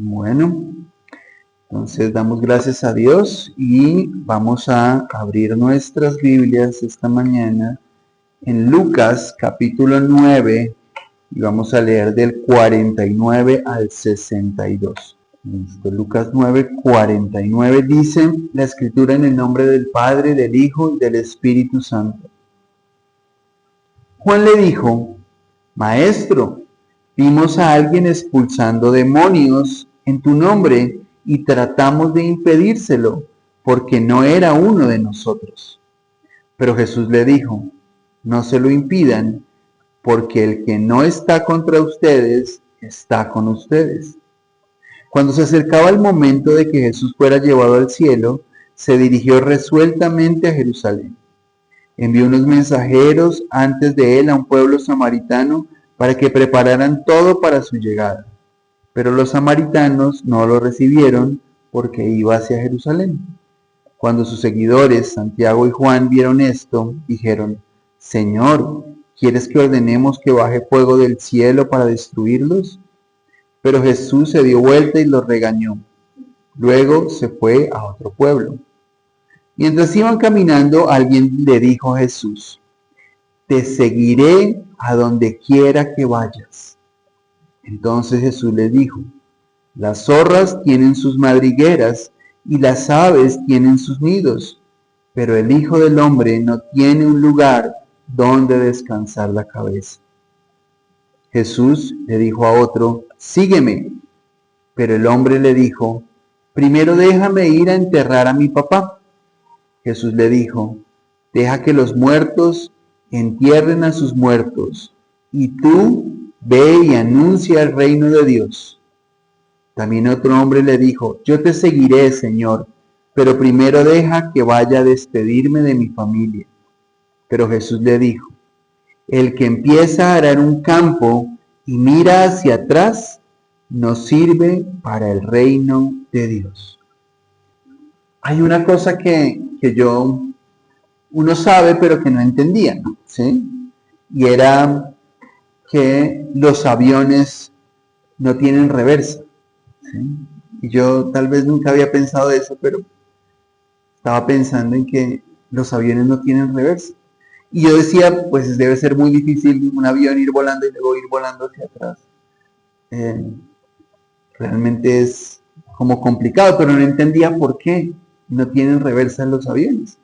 Bueno, entonces damos gracias a Dios y vamos a abrir nuestras Biblias esta mañana en Lucas capítulo 9 y vamos a leer del 49 al 62. Listo, Lucas 9, 49 dice la escritura en el nombre del Padre, del Hijo y del Espíritu Santo. Juan le dijo: Maestro, vimos a alguien expulsando demonios en tu nombre y tratamos de impedírselo, porque no era uno de nosotros. Pero Jesús le dijo: No se lo impidan, porque el que no está contra ustedes, está con ustedes. Cuando se acercaba el momento de que Jesús fuera llevado al cielo, se dirigió resueltamente a Jerusalén. Envió unos mensajeros antes de él a un pueblo samaritano para que prepararan todo para su llegada. Pero los samaritanos no lo recibieron porque iba hacia Jerusalén. Cuando sus seguidores, Santiago y Juan, vieron esto, dijeron: Señor, ¿quieres que ordenemos que baje fuego del cielo para destruirlos? Pero Jesús se dio vuelta y los regañó. Luego se fue a otro pueblo. Mientras iban caminando, alguien le dijo a Jesús: Te seguiré a donde quiera que vayas. Entonces Jesús le dijo: Las zorras tienen sus madrigueras y las aves tienen sus nidos, pero el Hijo del Hombre no tiene un lugar donde descansar la cabeza. Jesús le dijo a otro: Sígueme. Pero el hombre le dijo: Primero déjame ir a enterrar a mi papá. Jesús le dijo: Deja que los muertos entierren a sus muertos, y tú ve y anuncia el reino de Dios. También otro hombre le dijo: Yo te seguiré, Señor, pero primero deja que vaya a despedirme de mi familia. Pero Jesús le dijo: El que empieza a arar un campo y mira hacia atrás, no sirve para el reino de Dios. Hay una cosa que uno sabe, pero que no entendía, ¿sí? Y era que los aviones no tienen reversa, ¿sí? Y yo tal vez nunca había pensado eso, pero estaba pensando en que los aviones no tienen reversa. Y yo decía, pues debe ser muy difícil un avión ir volando y luego ir volando hacia atrás. Realmente es como complicado, pero no entendía por qué no tienen reversa en los aviones.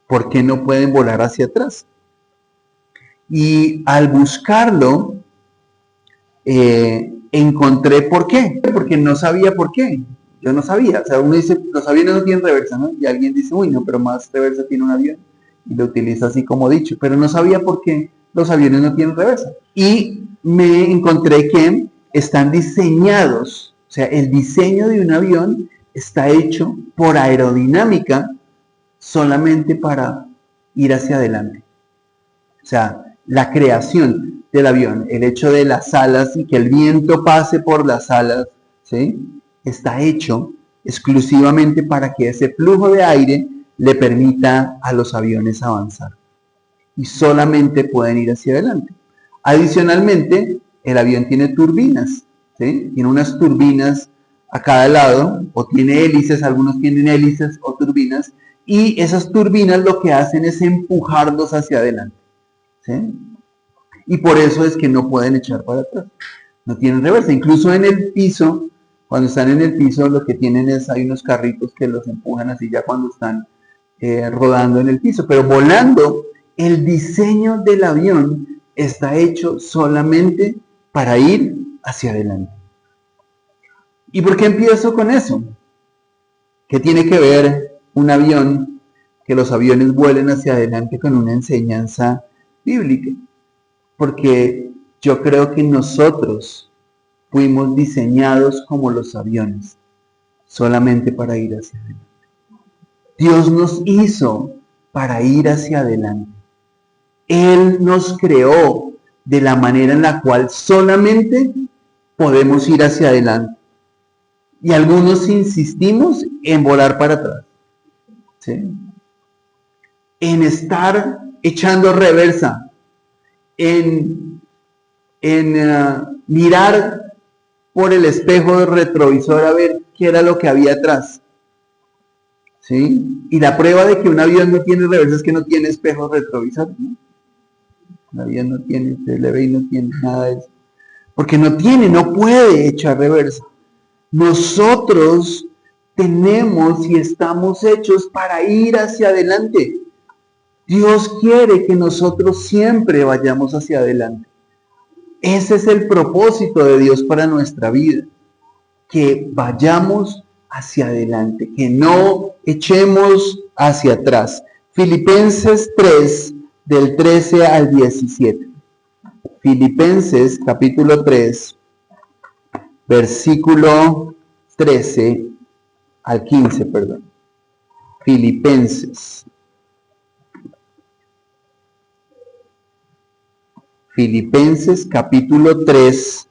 ¿Por qué no pueden volar hacia atrás? Y al buscarlo, encontré por qué, porque no sabía por qué. Yo no sabía. O sea, uno dice, los aviones no tienen reversa, ¿no? Y alguien dice, uy, no, pero más reversa tiene un avión. Y lo utiliza así como dicho. Pero no sabía por qué los aviones no tienen reversa. Y me encontré que están diseñados, o sea, el diseño de un avión está hecho por aerodinámica solamente para ir hacia adelante. O sea, la creación del avión, el hecho de las alas y que el viento pase por las alas, ¿sí? Está hecho exclusivamente para que ese flujo de aire le permita a los aviones avanzar. Y solamente pueden ir hacia adelante. Adicionalmente, el avión tiene turbinas, ¿sí? Tiene unas turbinas a cada lado, o tiene hélices, algunos tienen hélices o turbinas, y esas turbinas lo que hacen es empujarlos hacia adelante, ¿sí? Y por eso es que no pueden echar para atrás, no tienen reversa. Incluso en el piso, cuando están en el piso, lo que tienen es, hay unos carritos que los empujan así ya cuando están rodando en el piso, pero volando, el diseño del avión está hecho solamente para ir hacia adelante. ¿Y por qué empiezo con eso? ¿Qué tiene que ver un avión, que los aviones vuelen hacia adelante, con una enseñanza bíblica? Porque yo creo que nosotros fuimos diseñados como los aviones, solamente para ir hacia adelante. Dios nos hizo para ir hacia adelante. Él nos creó de la manera en la cual solamente podemos ir hacia adelante. Y algunos insistimos en volar para atrás, ¿sí? En estar echando reversa, en mirar por el espejo del retrovisor a ver qué era lo que había atrás. ¿Sí? Y la prueba de que un avión no tiene reversa es que no tiene espejo retrovisor, ¿no? Un avión no tiene, usted le ve y no tiene nada de eso. Porque no puede echar reversa. Nosotros tenemos y estamos hechos para ir hacia adelante. Dios quiere que nosotros siempre vayamos hacia adelante. Ese es el propósito de Dios para nuestra vida. Que vayamos hacia adelante, que no echemos hacia atrás. Filipenses 3, del 13 al 17. Filipenses capítulo 3, versículo 13 al 15, perdón. Filipenses capítulo 3,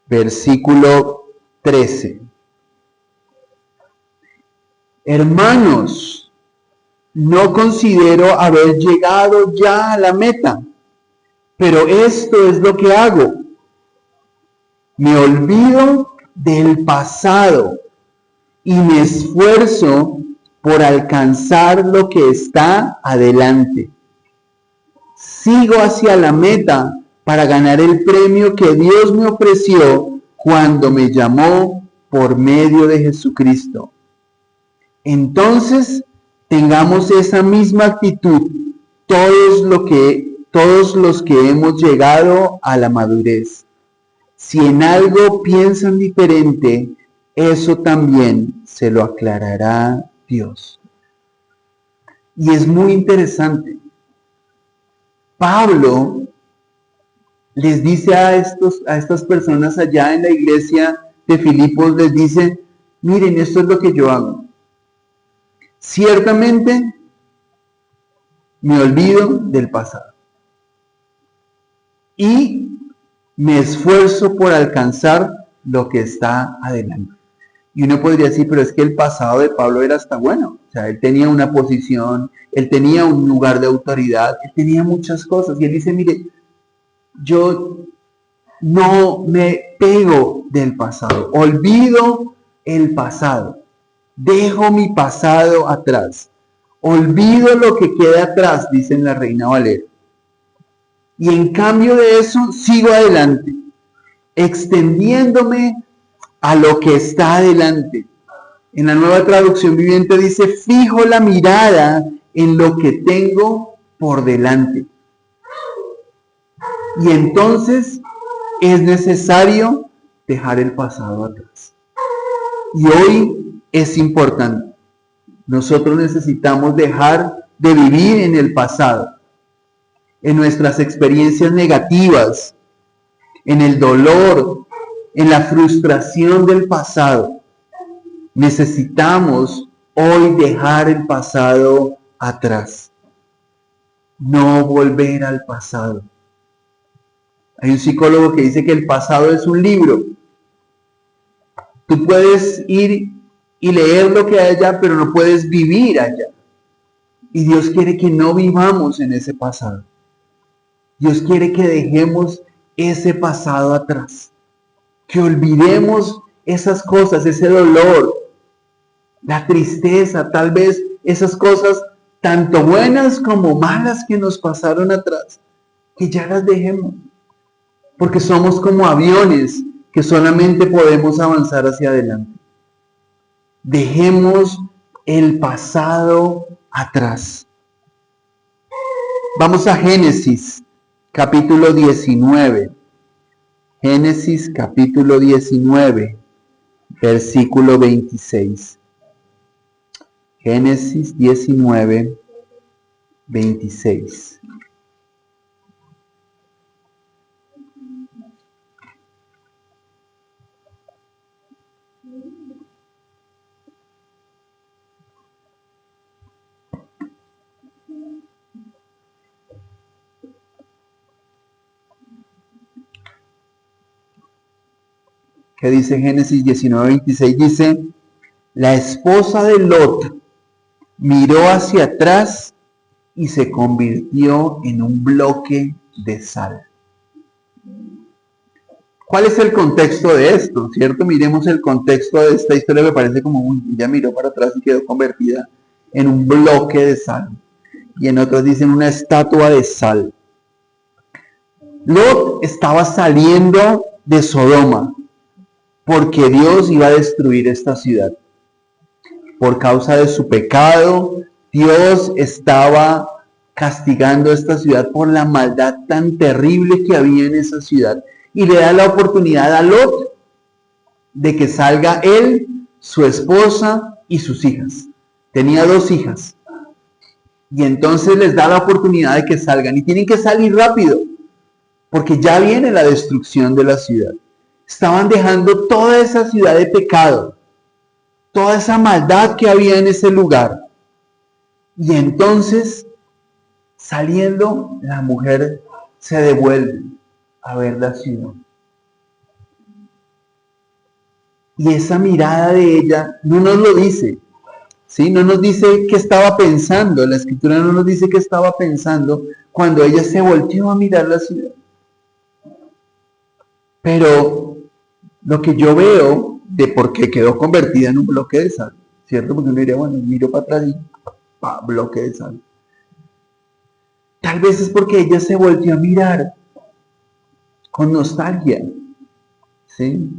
versículo 13. Hermanos, no considero haber llegado ya a la meta, pero esto es lo que hago. Me olvido del pasado y me esfuerzo por alcanzar lo que está adelante. Sigo hacia la meta para ganar el premio que Dios me ofreció cuando me llamó por medio de Jesucristo. Entonces, tengamos esa misma actitud todos los que hemos llegado a la madurez. Si en algo piensan diferente, eso también se lo aclarará Dios. Y es muy interesante. Pablo les dice a estas personas allá en la iglesia de Filipos, les dice, miren, esto es lo que yo hago. Ciertamente me olvido del pasado y me esfuerzo por alcanzar lo que está adelante. Y uno podría decir, pero es que el pasado de Pablo era hasta bueno. O sea, él tenía una posición, él tenía un lugar de autoridad, él tenía muchas cosas. Y él dice, mire, yo no me pego del pasado, olvido el pasado, dejo mi pasado atrás, olvido lo que queda atrás, dice en la Reina Valera. Y en cambio de eso, sigo adelante, extendiéndome a lo que está adelante. En la Nueva Traducción Viviente dice, fijo la mirada en lo que tengo por delante. Y entonces es necesario dejar el pasado atrás. Y hoy es importante. Nosotros necesitamos dejar de vivir en el pasado, en nuestras experiencias negativas, en el dolor, en la frustración del pasado. Necesitamos hoy dejar el pasado atrás. No volver al pasado. Hay un psicólogo que dice que el pasado es un libro. Tú puedes ir y leer lo que hay allá, pero no puedes vivir allá. Y Dios quiere que no vivamos en ese pasado. Dios quiere que dejemos ese pasado atrás. Que olvidemos esas cosas, ese dolor, la tristeza, tal vez esas cosas tanto buenas como malas que nos pasaron atrás. Que ya las dejemos. Porque somos como aviones que solamente podemos avanzar hacia adelante. Dejemos el pasado atrás. Vamos a Génesis, capítulo 19. Génesis, capítulo 19, versículo 26. Génesis 19, 26. ¿Qué dice Génesis 19:26? Dice, la esposa de Lot miró hacia atrás y se convirtió en un bloque de sal. ¿Cuál es el contexto de esto? ¿Cierto? Miremos el contexto de esta historia. Me parece como ella miró para atrás y quedó convertida en un bloque de sal. Y en otros dicen una estatua de sal. Lot estaba saliendo de Sodoma porque Dios iba a destruir esta ciudad. Por causa de su pecado, Dios estaba castigando a esta ciudad por la maldad tan terrible que había en esa ciudad. Y le da la oportunidad a Lot de que salga él, su esposa y sus hijas. Tenía 2 hijas. Y entonces les da la oportunidad de que salgan. Y tienen que salir rápido, porque ya viene la destrucción de la ciudad. Estaban dejando toda esa ciudad de pecado, toda esa maldad que había en ese lugar. Y entonces, saliendo, la mujer se devuelve a ver la ciudad. Y esa mirada de ella no nos lo dice, ¿sí? No nos dice qué estaba pensando, la escritura no nos dice qué estaba pensando cuando ella se volteó a mirar la ciudad. Pero lo que yo veo de por qué quedó convertida en un bloque de sal, ¿cierto? Porque uno diría, bueno, miro para atrás y bloque de sal. Tal vez es porque ella se volteó a mirar con nostalgia, ¿sí?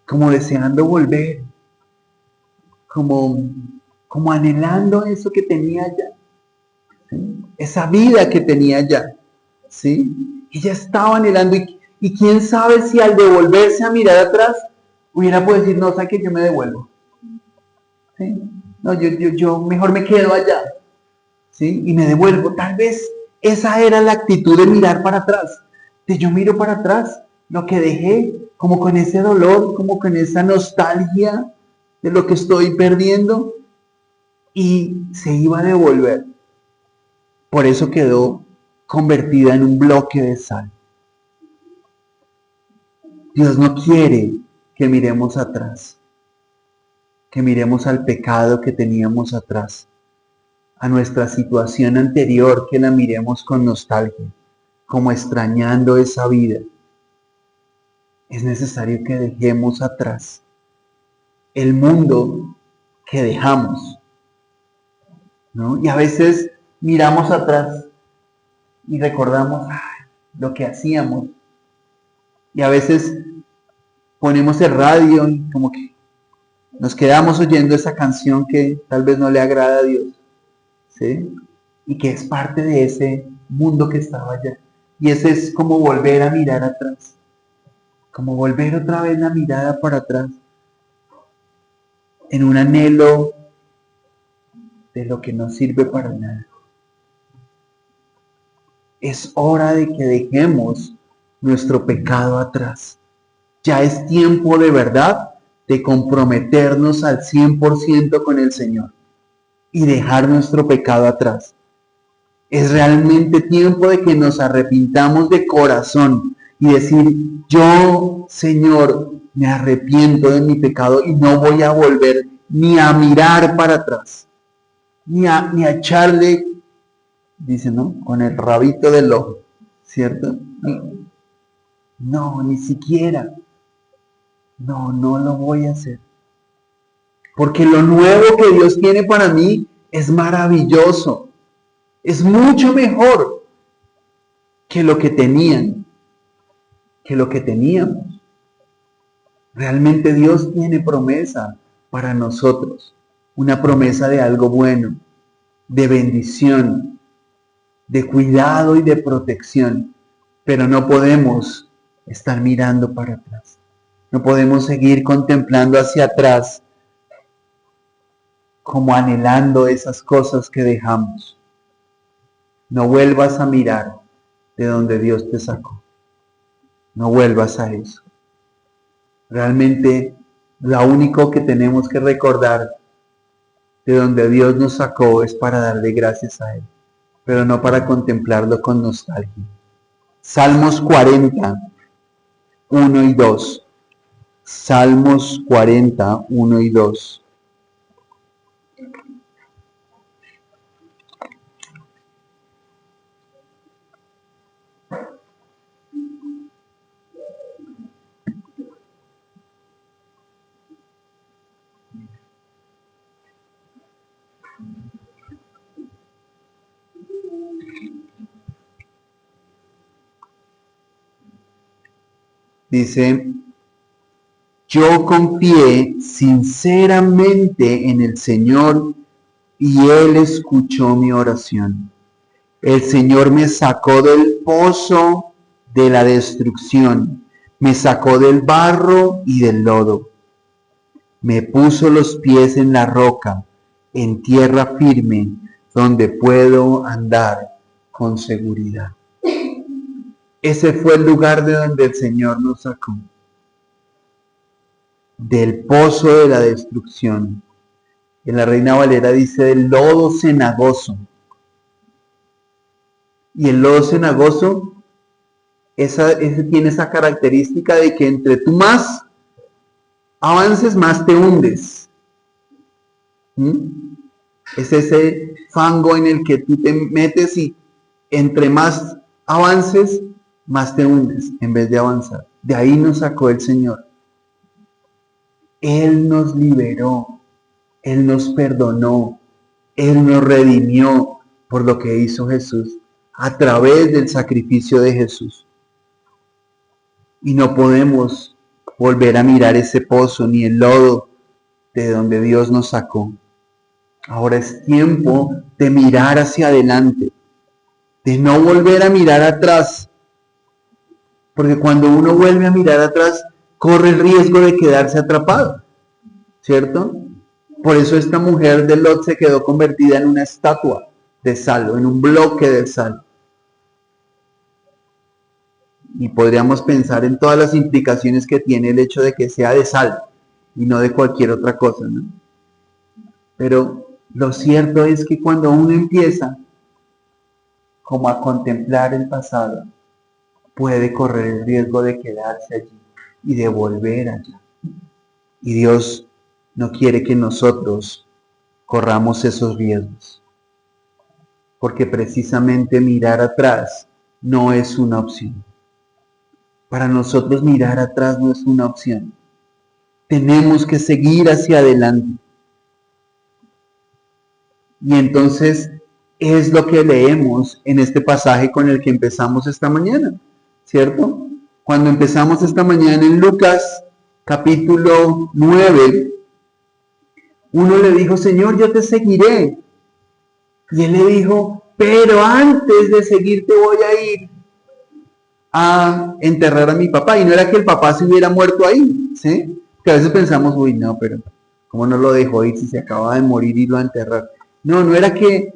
Como deseando volver, como, como anhelando eso que tenía ya, ¿sí? Esa vida que tenía ya, ¿sí? Ella estaba anhelando y quién sabe si al devolverse a mirar atrás hubiera podido decir, no, ¿sabes qué? Yo me devuelvo, ¿sí? No, yo mejor me quedo allá, ¿sí? Y me devuelvo. Tal vez esa era la actitud de mirar para atrás, de yo miro para atrás, lo que dejé, como con ese dolor, como con esa nostalgia de lo que estoy perdiendo, y se iba a devolver. Por eso quedó convertida en un bloque de sal. Dios no quiere que miremos atrás, que miremos al pecado que teníamos atrás, a nuestra situación anterior, que la miremos con nostalgia, como extrañando esa vida. Es necesario que dejemos atrás el mundo que dejamos, ¿no? Y a veces miramos atrás y recordamos lo que hacíamos. Y a veces ponemos el radio y como que nos quedamos oyendo esa canción que tal vez no le agrada a Dios, ¿sí? Y que es parte de ese mundo que estaba allá. Y ese es como volver a mirar atrás, como volver otra vez la mirada para atrás, en un anhelo de lo que no sirve para nada. Es hora de que dejemos nuestro pecado atrás. Ya es tiempo de verdad de comprometernos al 100% con el Señor y dejar nuestro pecado atrás. Es realmente tiempo de que nos arrepintamos de corazón y decir, yo, Señor, me arrepiento de mi pecado y no voy a volver ni a mirar para atrás, ni a echarle, dice, ¿no? Con el rabito del ojo, ¿cierto? No, ni siquiera. No lo voy a hacer. Porque lo nuevo que Dios tiene para mí es maravilloso. Es mucho mejor que lo que tenían, que lo que teníamos. Realmente Dios tiene promesa para nosotros. Una promesa de algo bueno, de bendición, de cuidado y de protección. Pero no podemos estar mirando para atrás. No podemos seguir contemplando hacia atrás como anhelando esas cosas que dejamos. No vuelvas a mirar de donde Dios te sacó. No vuelvas a eso. Realmente lo único que tenemos que recordar de donde Dios nos sacó es para darle gracias a Él, pero no para contemplarlo con nostalgia. Salmos 40, 1 y 2. Salmos 40, 1 y 2. Dice, yo confié sinceramente en el Señor y Él escuchó mi oración. El Señor me sacó del pozo de la destrucción, me sacó del barro y del lodo. Me puso los pies en la roca, en tierra firme, donde puedo andar con seguridad. Ese fue el lugar de donde el Señor nos sacó, del pozo de la destrucción. En la Reina Valera dice del lodo cenagoso. Y el lodo cenagoso ese tiene esa característica de que entre tú más avances, más te hundes. Es ese fango en el que tú te metes y entre más avances, más te hundes en vez de avanzar. De ahí nos sacó el Señor. Él nos liberó, Él nos perdonó, Él nos redimió por lo que hizo Jesús a través del sacrificio de Jesús. Y no podemos volver a mirar ese pozo ni el lodo de donde Dios nos sacó. Ahora es tiempo de mirar hacia adelante, de no volver a mirar atrás, porque cuando uno vuelve a mirar atrás, corre el riesgo de quedarse atrapado, ¿cierto? Por eso esta mujer de Lot se quedó convertida en una estatua de sal, en un bloque de sal. Y podríamos pensar en todas las implicaciones que tiene el hecho de que sea de sal y no de cualquier otra cosa, ¿no? Pero lo cierto es que cuando uno empieza como a contemplar el pasado, puede correr el riesgo de quedarse allí y de volver allá. Y Dios no quiere que nosotros corramos esos riesgos, porque precisamente mirar atrás no es una opción. Para nosotros mirar atrás no es una opción. Tenemos que seguir hacia adelante. Y entonces es lo que leemos en este pasaje con el que empezamos esta mañana, ¿cierto? Cuando empezamos esta mañana en Lucas capítulo 9, uno le dijo, Señor, yo te seguiré. Y él le dijo, pero antes de seguirte voy a ir a enterrar a mi papá. Y no era que el papá se hubiera muerto ahí, ¿sí? Que a veces pensamos, uy, no, pero ¿cómo no lo dejó ir si se acaba de morir y lo a enterrar? No era que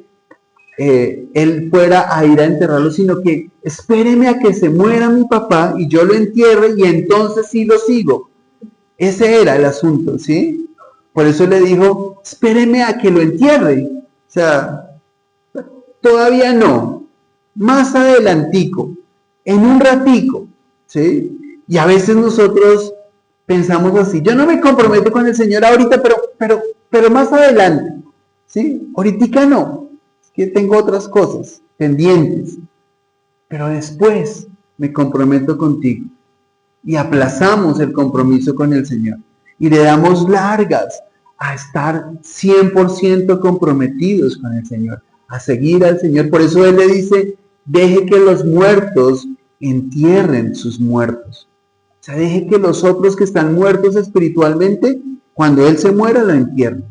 él fuera a ir a enterrarlo, sino que espéreme a que se muera mi papá y yo lo entierre y entonces sí lo sigo. Ese era el asunto, ¿sí? Por eso le dijo, espéreme a que lo entierre. O sea, todavía no, más adelantico, en un ratico, ¿sí? Y a veces nosotros pensamos así, yo no me comprometo con el Señor ahorita, pero más adelante, ¿sí? Ahorita no, es que tengo otras cosas pendientes, pero después me comprometo contigo. Y aplazamos el compromiso con el Señor y le damos largas a estar 100% comprometidos con el Señor, a seguir al Señor. Por eso Él le dice, deje que los muertos entierren sus muertos. O sea, deje que los otros que están muertos espiritualmente, cuando Él se muera, lo entierren.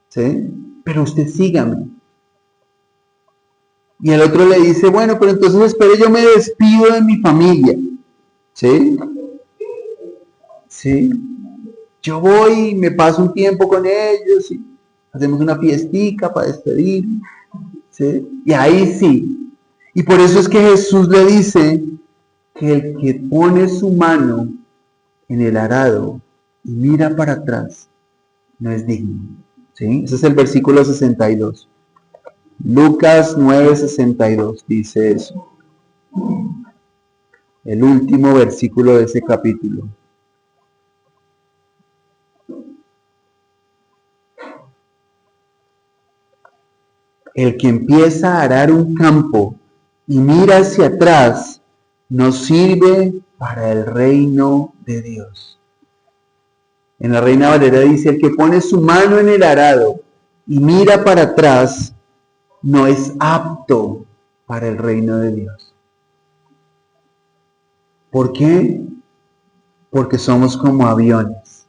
¿Sí? Pero usted sígame. Y el otro le dice, bueno, pero entonces espere, yo me despido de mi familia. ¿Sí? ¿Sí? Yo voy y me paso un tiempo con ellos y hacemos una fiestica para despedir. ¿Sí? Y ahí sí. Y por eso es que Jesús le dice que el que pone su mano en el arado y mira para atrás no es digno. ¿Sí? Ese es el versículo 62. Lucas 9:62 dice eso. El último versículo de ese capítulo. El que empieza a arar un campo y mira hacia atrás, no sirve para el reino de Dios. En la Reina Valera dice, el que pone su mano en el arado y mira para atrás, no es apto para el reino de Dios. ¿Por qué? Porque somos como aviones,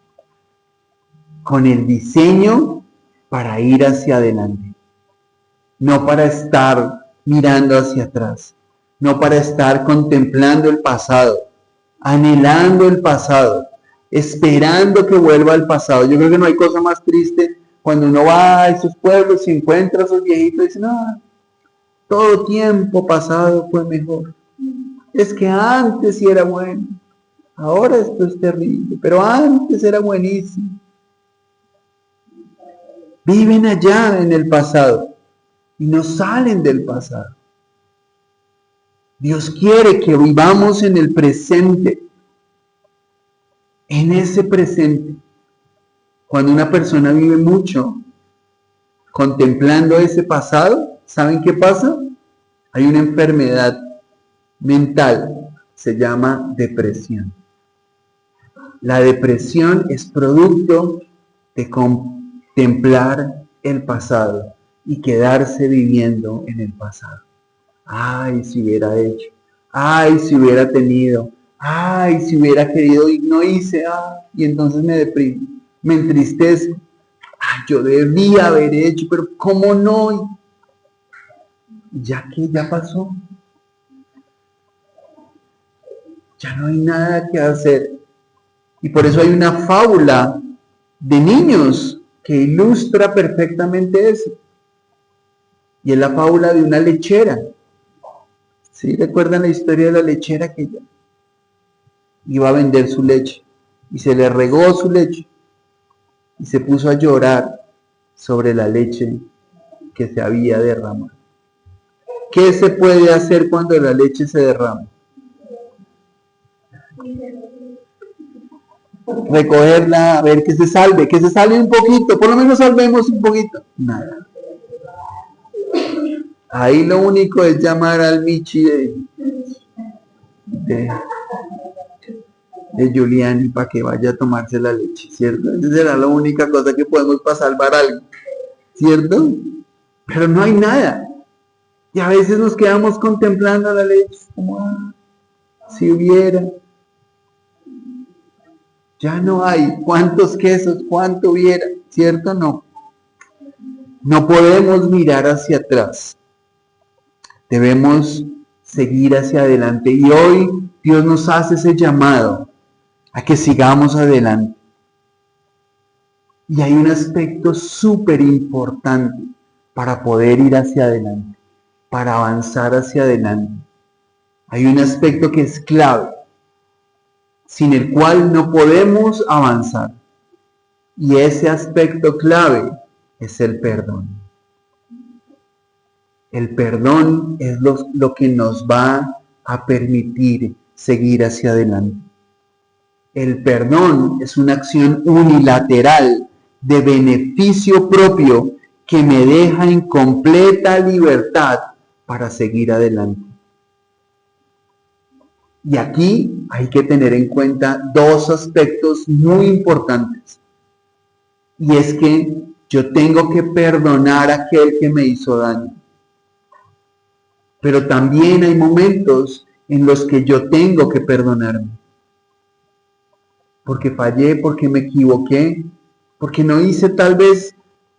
con el diseño para ir hacia adelante, no para estar mirando hacia atrás, no para estar contemplando el pasado, anhelando el pasado, esperando que vuelva al pasado. Yo creo que no hay cosa más triste cuando uno va a esos pueblos y encuentra a esos viejitos y dice, no, todo tiempo pasado fue mejor. Es que antes sí era bueno. Ahora esto es terrible, pero antes era buenísimo. Viven allá en el pasado y no salen del pasado. Dios quiere que vivamos en el presente, en ese presente. Cuando una persona vive mucho contemplando ese pasado, ¿saben qué pasa? Hay una enfermedad mental, se llama depresión. La depresión es producto de contemplar el pasado y quedarse viviendo en el pasado. Ay, si hubiera hecho. Ay, si hubiera tenido. Ay, si hubiera querido y no hice. Y entonces me deprimo, me entristezco. Ay, yo debía haber hecho, pero ¿cómo no? Ya que ya pasó. Ya no hay nada que hacer. Y por eso hay una fábula de niños que ilustra perfectamente eso. Y es la fábula de una lechera. ¿Sí? ¿Recuerdan la historia de la lechera que iba a vender su leche? Y se le regó su leche. Y se puso a llorar sobre la leche que se había derramado. ¿Qué se puede hacer cuando la leche se derrama? Recogerla, a ver que se salve un poquito, por lo menos salvemos un poquito. Nada. Ahí lo único es llamar al Michi de Giuliani para que vaya a tomarse la leche, ¿cierto? Esa será la única cosa que podemos para salvar algo, ¿cierto? Pero no hay nada. Y a veces nos quedamos contemplando la leche, como, si hubiera. Ya no hay. ¿Cuántos quesos? ¿Cuánto hubiera? ¿Cierto? No. No podemos mirar hacia atrás. Debemos seguir hacia adelante. Y hoy Dios nos hace ese llamado a que sigamos adelante. Y hay un aspecto súper importante para poder ir hacia adelante, para avanzar hacia adelante. Hay un aspecto que es clave, sin el cual no podemos avanzar. Y ese aspecto clave es el perdón. El perdón es lo que nos va a permitir seguir hacia adelante. El perdón es una acción unilateral de beneficio propio que me deja en completa libertad para seguir adelante. Y aquí hay que tener en cuenta dos aspectos muy importantes. Y es que yo tengo que perdonar a aquel que me hizo daño. Pero también hay momentos en los que yo tengo que perdonarme. Porque fallé, porque me equivoqué, porque no hice tal vez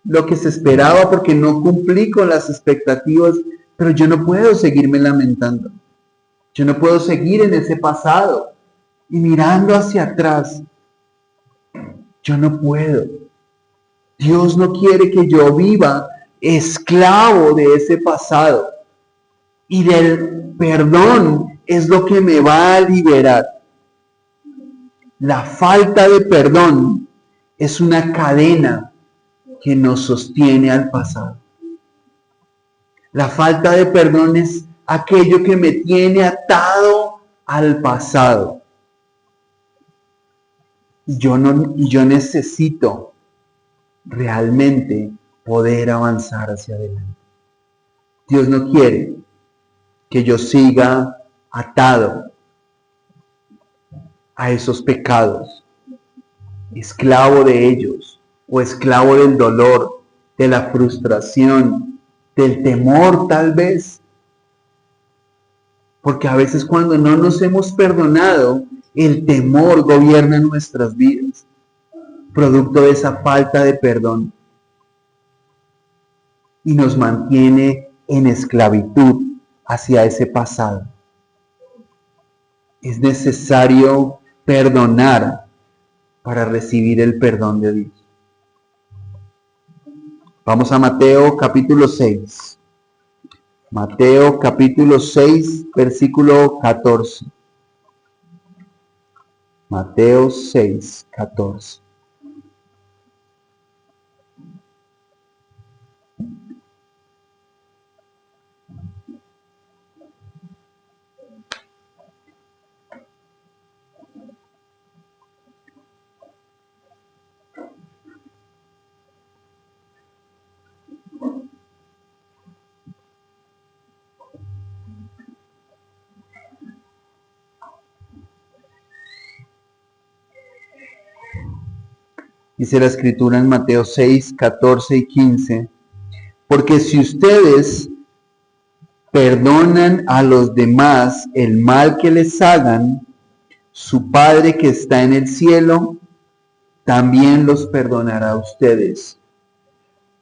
lo que se esperaba, porque no cumplí con las expectativas, pero yo no puedo seguirme lamentando. Yo no puedo seguir en ese pasado y mirando hacia atrás. Yo no puedo. Dios no quiere que yo viva esclavo de ese pasado. Y del perdón es lo que me va a liberar. La falta de perdón es una cadena que nos sostiene al pasado. La falta de perdón es aquello que me tiene atado al pasado. Y yo necesito realmente poder avanzar hacia adelante. Dios no quiere que yo siga atado a esos pecados, esclavo de ellos, o esclavo del dolor, de la frustración, del temor tal vez. Porque a veces cuando no nos hemos perdonado, el temor gobierna nuestras vidas, producto de esa falta de perdón, y nos mantiene en esclavitud hacia ese pasado. Es necesario perdonar para recibir el perdón de Dios. Vamos a Mateo capítulo 6. Mateo capítulo 6, versículo 14. Mateo 6, 14. Dice la escritura en Mateo 6, 14 y 15. Porque si ustedes perdonan a los demás el mal que les hagan, su Padre que está en el cielo también los perdonará a ustedes.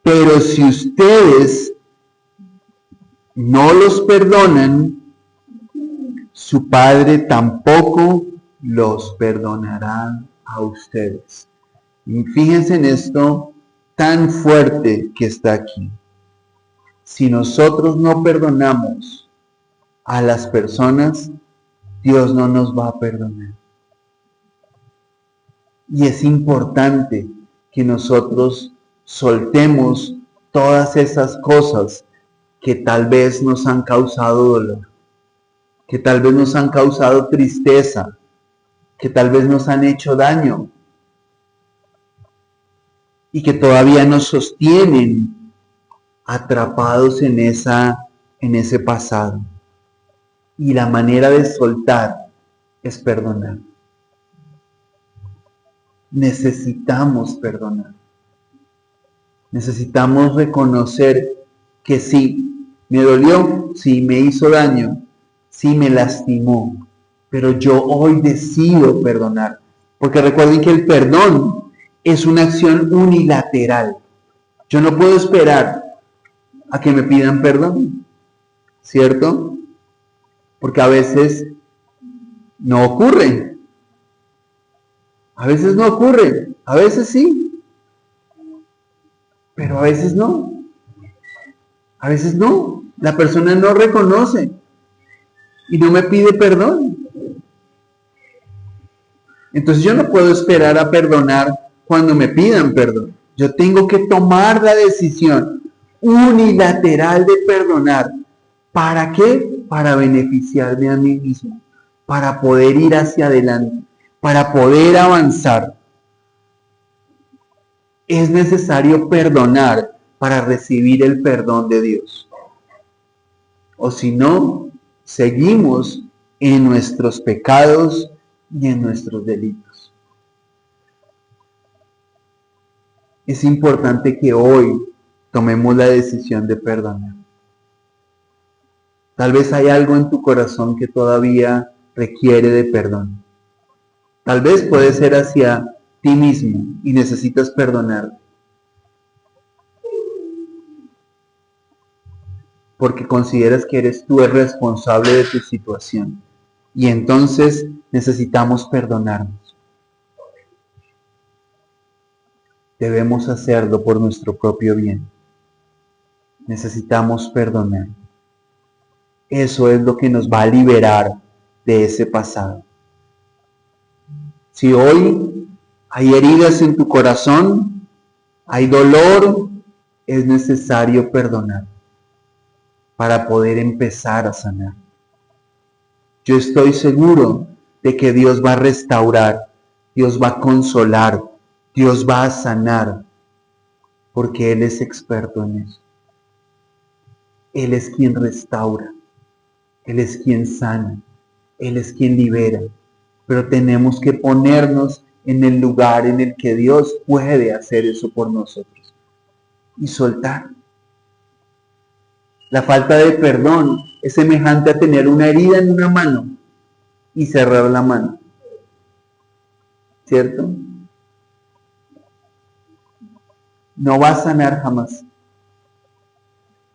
Pero si ustedes no los perdonan, su Padre tampoco los perdonará a ustedes. Y fíjense en esto tan fuerte que está aquí. Si nosotros no perdonamos a las personas, Dios no nos va a perdonar. Y es importante que nosotros soltemos todas esas cosas que tal vez nos han causado dolor, que tal vez nos han causado tristeza, que tal vez nos han hecho daño y que todavía nos sostienen atrapados en ese pasado. Y la manera de soltar es perdonar. Necesitamos perdonar. Necesitamos reconocer que sí, me dolió, sí, me hizo daño, sí, me lastimó, pero yo hoy decido perdonar. Porque recuerden que el perdón es una acción unilateral. Yo no puedo esperar a que me pidan perdón, ¿cierto? Porque a veces no ocurre. A veces no ocurre, a veces sí, pero a veces no. A veces no. La persona no reconoce y no me pide perdón. Entonces yo no puedo esperar a perdonar cuando me pidan perdón. Yo tengo que tomar la decisión unilateral de perdonar. ¿Para qué? Para beneficiarme a mí mismo, para poder ir hacia adelante, para poder avanzar. Es necesario perdonar para recibir el perdón de Dios. O si no, seguimos en nuestros pecados y en nuestros delitos. Es importante que hoy tomemos la decisión de perdonar. Tal vez hay algo en tu corazón que todavía requiere de perdón. Tal vez puede ser hacia ti mismo y necesitas perdonar. Porque consideras que eres tú el responsable de tu situación. Y entonces necesitamos perdonarnos. Debemos hacerlo por nuestro propio bien. Necesitamos perdonar. Eso es lo que nos va a liberar de ese pasado. Si hoy hay heridas en tu corazón, hay dolor, es necesario perdonar para poder empezar a sanar. Yo estoy seguro de que Dios va a restaurar, Dios va a consolar, Dios va a sanar, porque Él es experto en eso. Él es quien restaura, Él es quien sana, Él es quien libera. Pero tenemos que ponernos en el lugar en el que Dios puede hacer eso por nosotros y soltar. La falta de perdón es semejante a tener una herida en una mano y cerrar la mano, ¿cierto? No va a sanar jamás.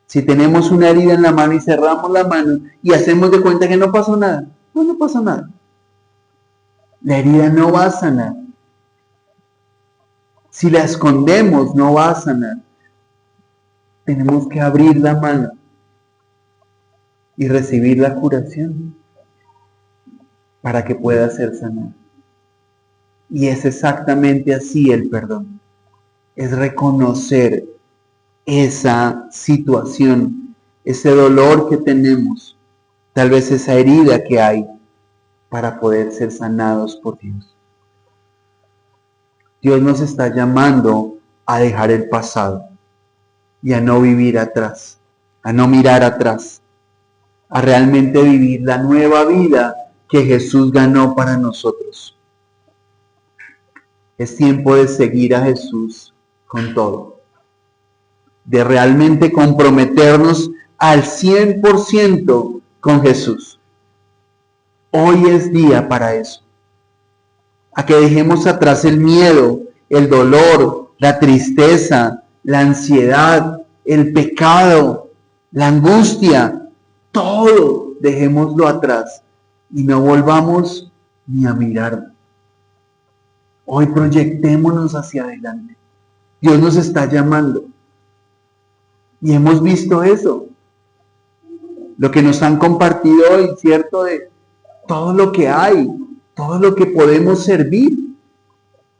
Si tenemos una herida en la mano y cerramos la mano y hacemos de cuenta que no pasó nada, no pasó nada. La herida no va a sanar. Si la escondemos, no va a sanar. Tenemos que abrir la mano y recibir la curación para que pueda ser sanada. Y es exactamente así el perdón. Es reconocer esa situación, ese dolor que tenemos, tal vez esa herida que hay, para poder ser sanados por Dios. Dios nos está llamando a dejar el pasado y a no vivir atrás, a no mirar atrás, a realmente vivir la nueva vida que Jesús ganó para nosotros. Es tiempo de seguir a Jesús con todo, de realmente comprometernos al 100% con Jesús. Hoy es día para eso, a que dejemos atrás el miedo, el dolor, la tristeza, la ansiedad, el pecado, la angustia, todo dejémoslo atrás y no volvamos ni a mirar. Hoy proyectémonos hacia adelante. Dios nos está llamando. Y hemos visto eso. Lo que nos han compartido hoy, ¿cierto? De todo lo que hay, todo lo que podemos servir.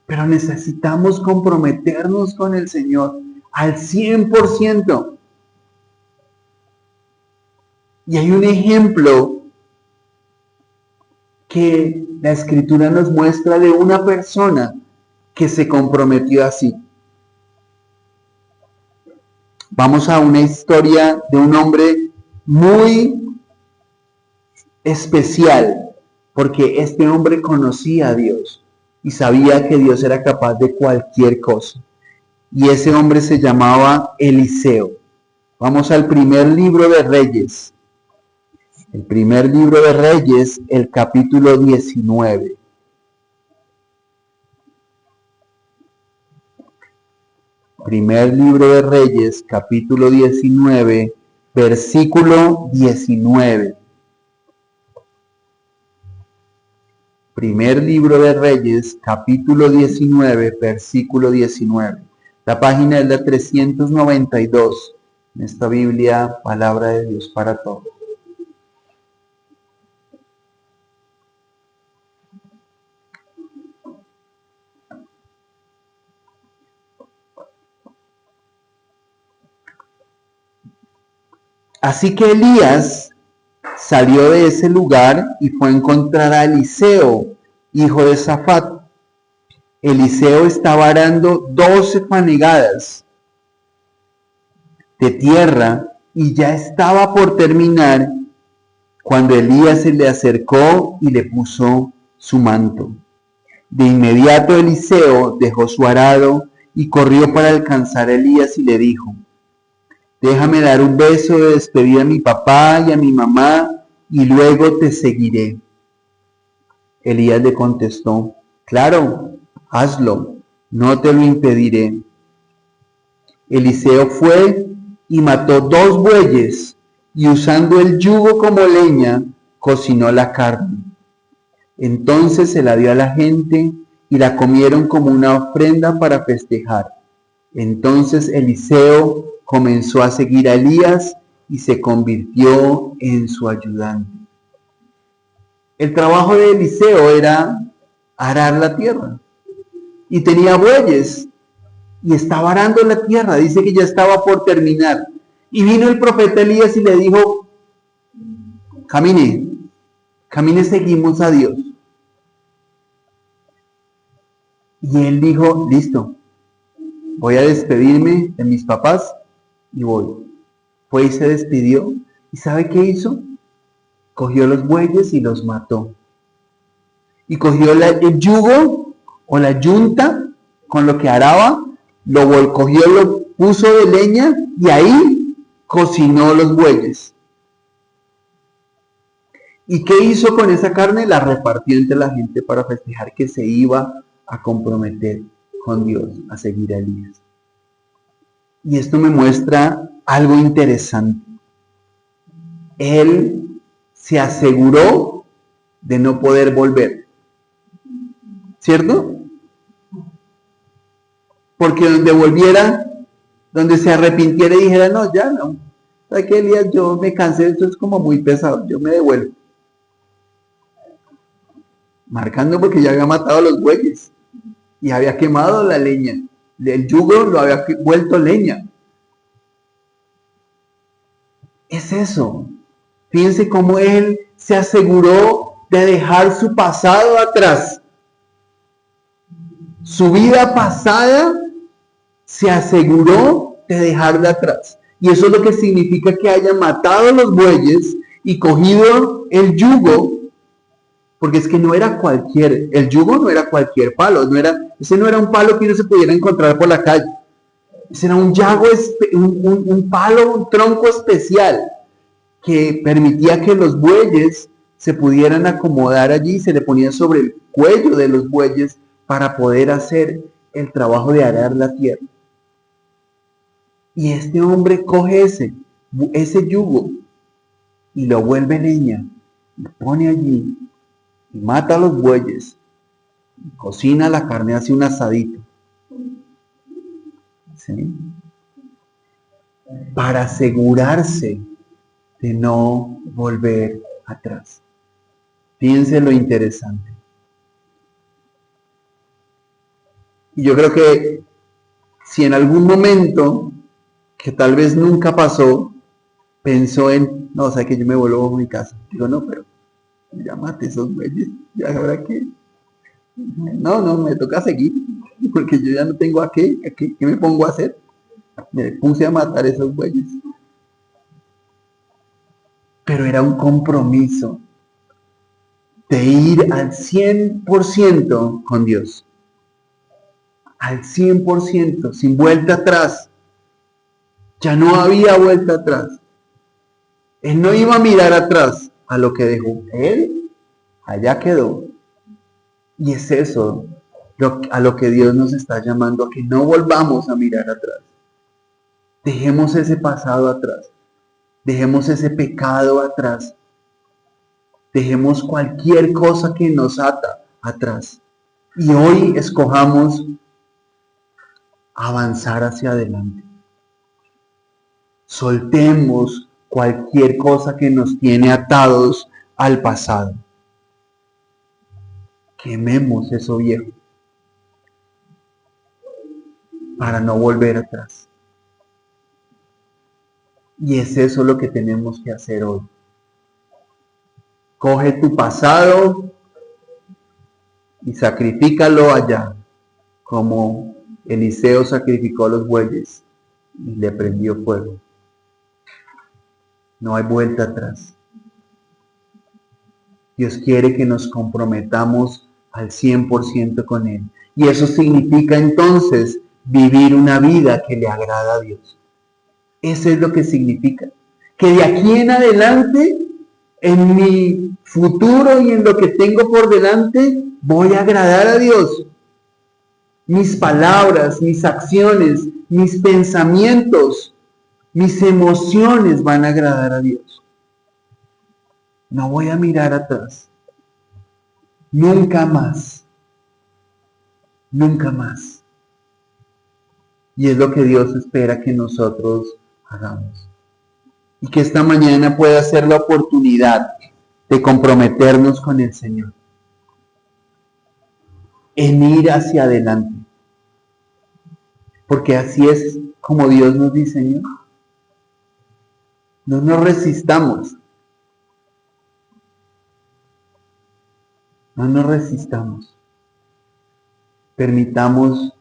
Pero necesitamos comprometernos con el Señor al 100%. Y hay un ejemplo que la Escritura nos muestra de una persona que se comprometió así. Vamos a una historia de un hombre muy especial, porque este hombre conocía a Dios y sabía que Dios era capaz de cualquier cosa. Y ese hombre se llamaba Eliseo. Vamos al primer libro de Reyes. El primer libro de Reyes, el capítulo 19. Primer libro de Reyes, capítulo 19, versículo 19. Primer libro de Reyes, capítulo 19, versículo 19. La página es la 392 en esta Biblia, Palabra de Dios para todos. Así que Elías salió de ese lugar y fue a encontrar a Eliseo, hijo de Safat. Eliseo estaba arando 12 fanegadas de tierra y ya estaba por terminar cuando Elías se le acercó y le puso su manto. De inmediato Eliseo dejó su arado y corrió para alcanzar a Elías y le dijo: déjame dar un beso de despedida a mi papá y a mi mamá y luego te seguiré. Elías le contestó: claro, hazlo, no te lo impediré. Eliseo fue y mató 2 bueyes y usando el yugo como leña, cocinó la carne. Entonces se la dio a la gente y la comieron como una ofrenda para festejar. Entonces Eliseo comenzó a seguir a Elías y se convirtió en su ayudante. El trabajo de Eliseo era arar la tierra y tenía bueyes y estaba arando la tierra. Dice que ya estaba por terminar y vino el profeta Elías y le dijo: camine, seguimos a Dios. Y él dijo: listo, voy a despedirme de mis papás y voy. Fue y se despidió. ¿Y sabe qué hizo? Cogió los bueyes y los mató. Y cogió el yugo o la yunta con lo que araba, cogió, lo puso de leña y ahí cocinó los bueyes. ¿Y qué hizo con esa carne? La repartió entre la gente para festejar que se iba a comprometer con Dios, a seguir a Elías. Y esto me muestra algo interesante. Él se aseguró de no poder volver. ¿Cierto? Porque donde volviera, donde se arrepintiera y dijera, no, ya no. ¿Sabes qué, Elías? Yo me cansé, esto es como muy pesado, yo me devuelvo. Marcando porque ya había matado a los bueyes y había quemado la leña. El yugo lo había vuelto leña. Es eso. Fíjense cómo él se aseguró de dejar su pasado atrás. Su vida pasada se aseguró de dejarla atrás. Y eso es lo que significa que haya matado a los bueyes y cogido el yugo, porque es que no era el yugo no era cualquier palo, ese no era un palo que uno se pudiera encontrar por la calle. Ese era un palo, un tronco especial que permitía que los bueyes se pudieran acomodar allí, se le ponía sobre el cuello de los bueyes para poder hacer el trabajo de arar la tierra. Y este hombre coge ese yugo y lo vuelve leña, lo pone allí y mata a los bueyes, y cocina la carne, hace un asadito. ¿Sí? Para asegurarse de no volver atrás. Fíjense lo interesante. Y yo creo que si en algún momento, que tal vez nunca pasó, pensó en, no, o sea que yo me vuelvo a mi casa. Digo, no, pero ya maté esos bueyes, ya ahora qué. No, me toca seguir, porque yo ya no tengo a qué me pongo a hacer. Me puse a matar esos bueyes. Pero era un compromiso de ir al 100% con Dios. Al 100%, sin vuelta atrás. Ya no había vuelta atrás. Él no iba a mirar atrás a lo que dejó. Él allá quedó. Y es eso a lo que Dios nos está llamando, a que no volvamos a mirar atrás. Dejemos ese pasado atrás. Dejemos ese pecado atrás. Dejemos cualquier cosa que nos ata atrás. Y hoy escojamos avanzar hacia adelante. Soltemos cualquier cosa que nos tiene atados al pasado. Quememos eso viejo para no volver atrás. Y es eso lo que tenemos que hacer hoy. Coge tu pasado y sacrifícalo allá, como Eliseo sacrificó a los bueyes y le prendió fuego. No hay vuelta atrás. Dios quiere que nos comprometamos al 100% con Él. Y eso significa entonces vivir una vida que le agrada a Dios. Eso es lo que significa. Que de aquí en adelante, en mi futuro y en lo que tengo por delante, voy a agradar a Dios. Mis palabras, mis acciones, mis pensamientos, mis emociones van a agradar a Dios. No voy a mirar atrás. Nunca más. Nunca más. Y es lo que Dios espera que nosotros hagamos. Y que esta mañana pueda ser la oportunidad de comprometernos con el Señor. En ir hacia adelante. Porque así es como Dios nos diseñó. No nos resistamos. No nos resistamos. Permitamos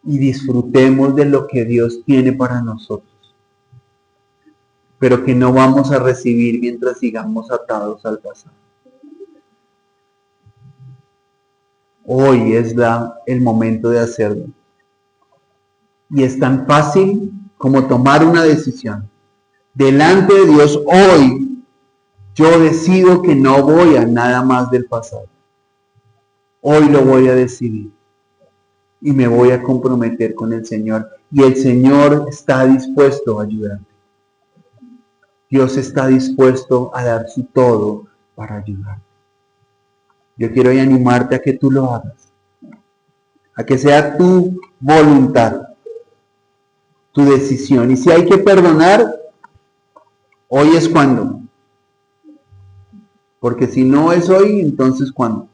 y disfrutemos de lo que Dios tiene para nosotros. Pero que no vamos a recibir mientras sigamos atados al pasado. Hoy es el momento de hacerlo. Y es tan fácil como tomar una decisión. delante de Dios hoy, yo decido que no voy a nada más del pasado. Hoy lo voy a decidir y me voy a comprometer con el Señor. Y el Señor está dispuesto a ayudarme. Dios está dispuesto a dar su todo para ayudarte. Yo quiero hoy animarte a que tú lo hagas, a que sea tu voluntad, tu decisión. Y si hay que perdonar, hoy es cuando. Porque si no es hoy, entonces ¿cuándo?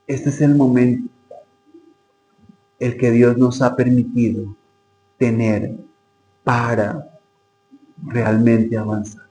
Este es el momento, el que Dios nos ha permitido tener para realmente avanzar.